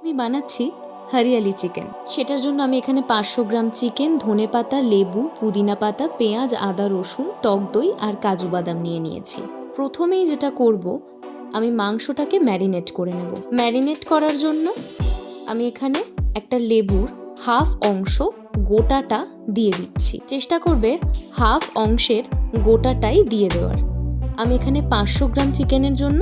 আমি বানাচ্ছি হরিয়ালি চিকেন। সেটার জন্য আমি এখানে 500 গ্রাম চিকেন, ধনেপাতা, লেবু, পুদিনা পাতা, পেঁয়াজ, আদা, রসুন, টক দই আর কাজু বাদাম নিয়ে নিয়েছি। প্রথমেই যেটা করব, আমি মাংসটাকে ম্যারিনেট করে নেব। ম্যারিনেট করার জন্য আমি এখানে একটা লেবুর হাফ অংশ গোটাটা দিয়ে দিচ্ছি। চেষ্টা করবে হাফ অংশের গোটাটাই দিয়ে দেওয়ার। আমি এখানে 500 গ্রাম চিকেনের জন্য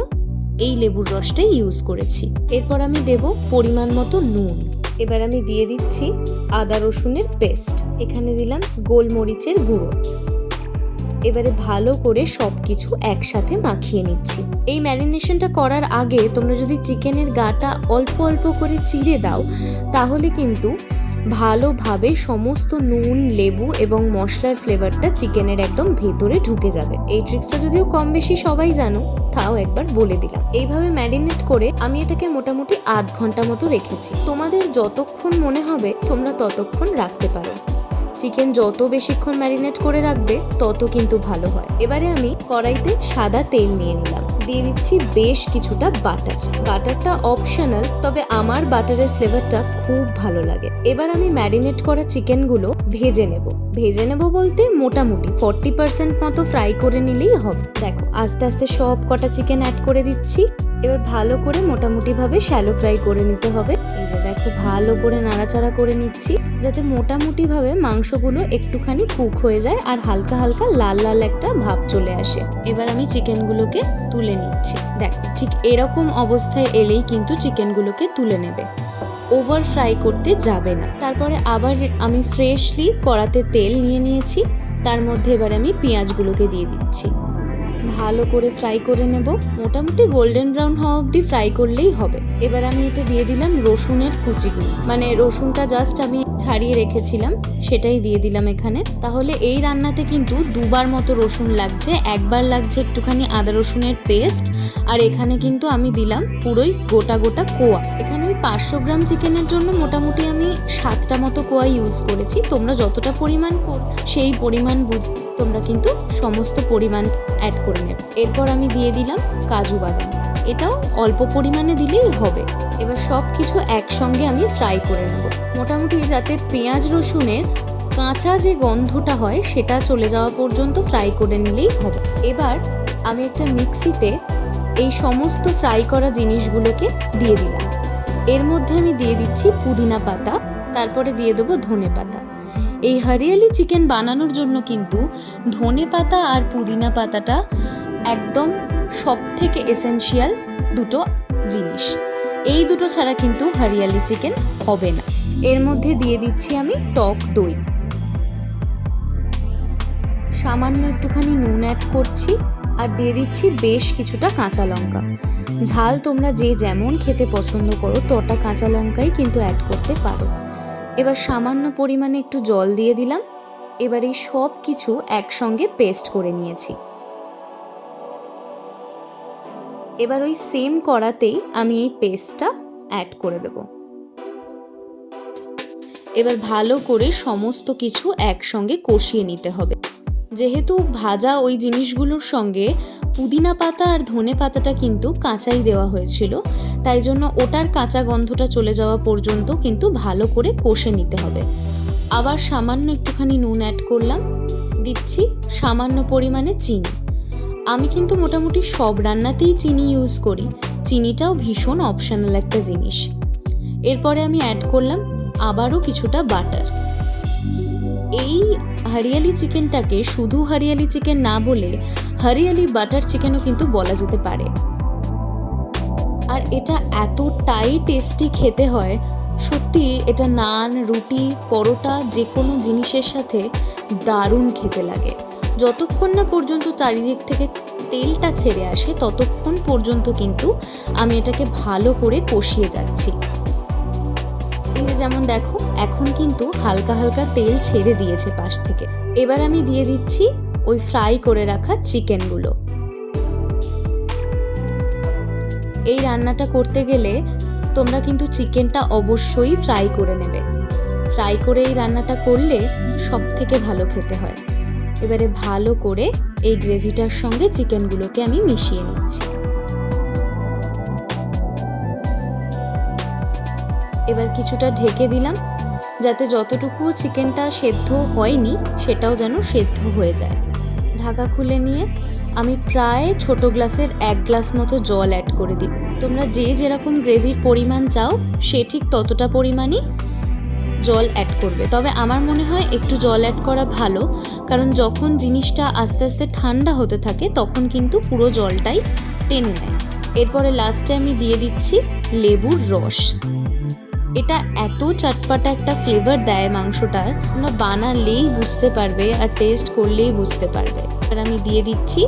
এই লেবুর রসটাই ইউজ করেছি। এরপর আমি দেব পরিমাণ মতো নুন। এবার আমি দিয়ে দিচ্ছি আদা রসুনের পেস্ট। এখানে দিলাম গোলমরিচের গুঁড়ো। এবারে ভালো করে সব কিছু একসাথে মাখিয়ে নিচ্ছি। এই ম্যারিনেশনটা করার আগে তোমরা যদি চিকেনের গাটা অল্প অল্প করে চিড়ে দাও, তাহলে কিন্তু ভালোভাবে সমস্ত নুন, লেবু এবং মশলার ফ্লেভারটা চিকেনের একদম ভেতরে ঢুকে যাবে। এই ট্রিক্সটা যদিও কম বেশি সবাই জানো, তাও একবার বলে দিলাম। এইভাবে ম্যারিনেট করে আমি এটাকে মোটামুটি আধ ঘন্টা মতো রেখেছি। তোমাদের যতক্ষণ মনে হবে তোমরা ততক্ষণ রাখতে পারো। চিকেন যত বেশিক্ষণ ম্যারিনেট করে রাখবে তত কিন্তু ভালো হয়। এবারে আমি কড়াইতে সাদা তেল নিয়ে নিলাম, দিয়ে দিচ্ছি বেশ কিছুটা বাটার। বাটারটা অপশনাল, তবে আমার বাটারের ফ্লেভারটা খুব ভালো লাগে। এবার আমি ম্যারিনেট করা চিকেনগুলো ভেজে নেব বলতে মোটামুটি 40% মতো ফ্রাই করে নিলেই হবে। দেখো আস্তে আস্তে সব কটা চিকেন অ্যাড করে দিচ্ছি। এবার ভালো করে মোটামুটি ভাবে শ্যালো ফ্রাই করে নিতে হবে। এই যে দেখো ভালো করে নাড়াচাড়া করে নিচ্ছি, যাতে মোটামুটি ভাবে মাংসগুলো একটুখানি কুক হয়ে যায় আর হালকা হালকা লাল লাল একটা ভাব চলে আসে। এবার আমি চিকেনগুলোকে তুলে নিচ্ছি। দেখো ঠিক এরকম অবস্থায় এলেই কিন্তু চিকেনগুলোকে তুলে নেবে, ওভার ফ্রাই করতে যাবে না। তারপরে আবার আমি ফ্রেশলি কড়াতে তেল নিয়ে নিয়েছি, তার মধ্যে এবার আমি পেঁয়াজগুলোকে দিয়ে দিচ্ছি। ভালো করে ফ্রাই করে নেব, মোটামুটি গোল্ডেন ব্রাউন হওয়া অবধি ফ্রাই করলেই হবে। এবার আমি এতে দিয়ে দিলাম রসুনের কুচিগুলো, মানে রসুনটা জাস্ট আমি ছাড়িয়ে রেখেছিলাম সেটাই দিয়ে দিলাম এখানে। তাহলে এই রান্নাতে কিন্তু দুবার মতো রসুন লাগছে, একবার লাগছে একটুখানি আদা রসুনের পেস্ট, আর এখানে কিন্তু আমি দিলাম পুরোই গোটা গোটা কোয়া। এখানে ওই 500 গ্রাম চিকেনের জন্য মোটামুটি আমি 7টা মতো কোয়া ইউজ করেছি। তোমরা যতটা পরিমাণ সেই পরিমাণ বুঝে তোমরা কিন্তু সমস্ত পরিমাণ অ্যাড করে নেবে। এরপর আমি দিয়ে দিলাম কাজু বাদাম, এটাও অল্প পরিমাণে দিলেই হবে। এবার সব কিছু একসঙ্গে আমি ফ্রাই করে নেব, মোটামুটি যাতে পেঁয়াজ রসুনের কাঁচা যে গন্ধটা হয় সেটা চলে যাওয়া পর্যন্ত ফ্রাই করে নিলেই হবে। এবার আমি একটা মিক্সিতে এই সমস্ত ফ্রাই করা জিনিসগুলোকে দিয়ে দিলাম। এর মধ্যে আমি দিয়ে দিচ্ছি পুদিনা পাতা, তারপরে দিয়ে দেবো ধনে পাতা। এই হরিয়ালি চিকেন বানানোর জন্য কিন্তু ধনে পাতা আর পুদিনা পাতাটা একদম সব থেকে এসেনশিয়াল দুটো জিনিস। এই দুটো ছাড়া কিন্তু হরিয়ালি চিকেন হবে না। এর মধ্যে দিয়ে দিচ্ছি আমি টক দই, সামান্য একটুখানি নুন অ্যাড করছি, আর দিয়ে দিচ্ছি বেশ কিছুটা কাঁচা লঙ্কা। ঝাল তোমরা যে যেমন খেতে পছন্দ করো তটা কাঁচা লঙ্কাই কিন্তু অ্যাড করতে পারো। এবার সামান্য পরিমাণে একটু জল দিয়ে দিলাম। এবার এই সব কিছু একসঙ্গে পেস্ট করে নিয়েছি। এবার ওই সেম কড়াতেই আমি এই পেস্টটা অ্যাড করে দেব। এবার ভালো করে সমস্ত কিছু একসঙ্গে কষিয়ে নিতে হবে। যেহেতু ভাজা ওই জিনিসগুলোর সঙ্গে পুদিনা পাতা আর ধনে পাতাটা কিন্তু কাঁচাই দেওয়া হয়েছিল, তাই জন্য ওটার কাঁচা গন্ধটা চলে যাওয়া পর্যন্ত কিন্তু ভালো করে কষে নিতে হবে। আবার সামান্য একটুখানি নুন অ্যাড করলাম, দিচ্ছি সামান্য পরিমাণে চিনি। আমি কিন্তু মোটামুটি সব রান্নাতেই চিনি ইউজ করি, চিনিটাও ভীষণ অপশনাল একটা জিনিস। এরপরে আমি অ্যাড করলাম আবারও কিছুটা বাটার। এই হরিয়ালি চিকেনটাকে শুধু হরিয়ালি চিকেন না বলে হরিয়ালি বাটার চিকেনও কিন্তু বলা যেতে পারে। আর এটা এতটাই টেস্টি খেতে হয়, সত্যি এটা নান, রুটি, পরোটা যে কোনো জিনিসের সাথে দারুণ খেতে লাগে। যতক্ষণ না পর্যন্ত চারিদিক থেকে তেলটা ছেড়ে আসে ততক্ষণ পর্যন্ত কিন্তু আমি এটাকে ভালো করে কষিয়ে যাচ্ছি। এই যে যেমন দেখো এখন কিন্তু হালকা হালকা তেল ছেড়ে দিয়েছে পাশ থেকে। এবার আমি দিয়ে দিচ্ছি ওই ফ্রাই করে রাখা চিকেনগুলো। এই রান্নাটা করতে গেলে তোমরা কিন্তু চিকেনটা অবশ্যই ফ্রাই করে নেবে। ফ্রাই করে এই রান্নাটা করলে সব থেকে ভালো খেতে হয়। এবারে ভালো করে এই গ্রেভিটার সঙ্গে চিকেনগুলোকে আমি মিশিয়ে নিচ্ছি। এবার কিছুটা ঢেকে দিলাম, যাতে যতটুকু চিকেনটা সেদ্ধ হয়নি সেটাও যেন সেদ্ধ হয়ে যায়। ঢাকা খুলে নিয়ে আমি প্রায় ছোট গ্লাসের 1 গ্লাস মতো জল অ্যাড করে দিই। তোমরা যে যেরকম গ্রেভির পরিমাণ চাও সে ঠিক ততটা পরিমাণই জল অ্যাড করবে। তবে আমার মনে হয় একটু জল অ্যাড করা ভালো, কারণ যখন জিনিসটা আস্তে আস্তে ঠান্ডা হতে থাকে তখন কিন্তু পুরো জলটাই টেনে নেয়। এরপরে লাস্টে আমি দিয়ে দিচ্ছি লেবুর রস। এটা এত চটপাটা একটা ফ্লেভার দেয় মাংসটার, তোমরা বানালেই বুঝতে পারবে আর টেস্ট করলেই বুঝতে পারবে। আর আমি দিয়ে দিচ্ছি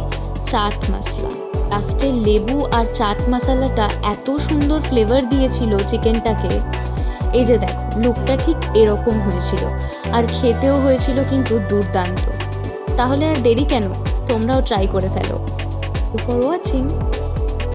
চাট মশলা। লাস্টে লেবু আর চাট মশলাটা এত সুন্দর ফ্লেভার দিয়েছিল চিকেনটাকে। এই যে দেখো, লুকটা ঠিক এরকম হয়েছিল আর খেতেও হয়েছিল কিন্তু দুর্দান্ত। তাহলে আর দেরি কেন, তোমরাও ট্রাই করে ফেলো। For watching.